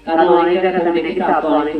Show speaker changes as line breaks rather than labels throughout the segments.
কারণ অনেক জায়গায় আমি দেখি আপু অনেক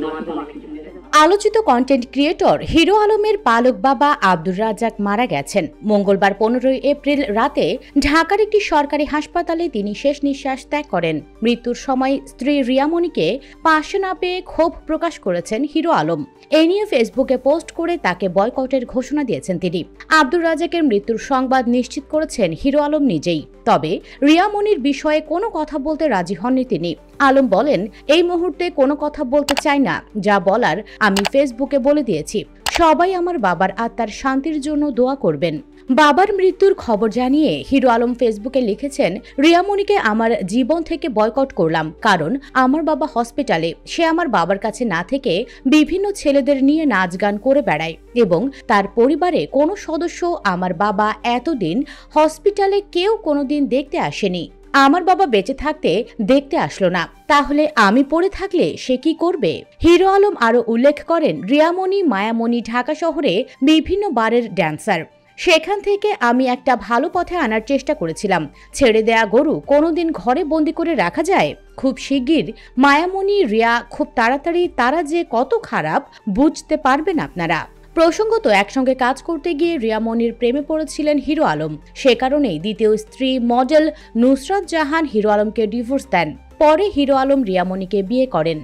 আলোচিত কন্টেন্ট ক্রিয়েটর হিরো আলমের পালক বাবা আব্দুর রাজ্জাক মারা গেছেন। মঙ্গলবার 15 এপ্রিল রাতে ঢাকার একটি সরকারি হাসপাতালে তিনি শেষ নিঃশ্বাস ত্যাগ করেন। মৃত্যুর সময় স্ত্রী রিয়ামণিকে পাশে না পেয়ে ক্ষোভ প্রকাশ করেছেন হিরো আলম। এ নিয়ে ফেসবুকে পোস্ট করে তাকে বয়কটের ঘোষণা দিয়েছেন তিনি। আব্দুর রাজ্জাকের মৃত্যুর সংবাদ নিশ্চিত করেছেন হিরো আলম নিজেই। তবে রিয়ামণির বিষয়ে কোনো কথা বলতে রাজি হননি তিনি। আলম বলেন, এই মুহূর্তে কোনো কথা বলতে চাই না, যা বলার আমি ফেসবুকে বলে দিয়েছি। সবাই আমার বাবার আত্মার শান্তির জন্য দোয়া করবেন। বাবার মৃত্যুর খবর জানিয়ে হিরো আলম ফেসবুকে লিখেছেন, রিয়ামণিকে আমার জীবন থেকে বয়কট করলাম, কারণ আমার বাবা হসপিটালে। সে আমার বাবার কাছে না থেকে বিভিন্ন ছেলেদের নিয়ে নাচ গান করে বেড়ায় এবং তার পরিবারে কোনো সদস্য আমার বাবা এতদিন হসপিটালে কেউ কোনোদিন দেখতে আসেনি। আমার বাবা বেঁচে থাকতে দেখতে আসলো না, তাহলে আমি পড়ে থাকলে সে কি করবে? হিরো আলম আরো উল্লেখ করেন, রিয়ামণি মায়ামণি ঢাকা শহরে বিভিন্ন বারের ড্যান্সার। সেখান থেকে আমি একটা ভালো পথে আনার চেষ্টা করেছিলাম। ছেড়ে দেয়া গরু কোনোদিন ঘরে বন্দি করে রাখা যায়? খুব শিগগির মায়ামণি রিয়া খুব তাড়াতাড়ি তারা যে কত খারাপ বুঝতে পারবেন আপনারা। প্রসঙ্গত, একসঙ্গে কাজ করতে গিয়ে রিয়ামণির প্রেমে পড়েছিলেন হিরো আলম। সে কারণেই দ্বিতীয় স্ত্রী মডেল নুসরাত জাহান হিরো আলমকে ডিভোর্স দেন। পরে হিরো আলম রিয়ামণিকে বিয়ে করেন।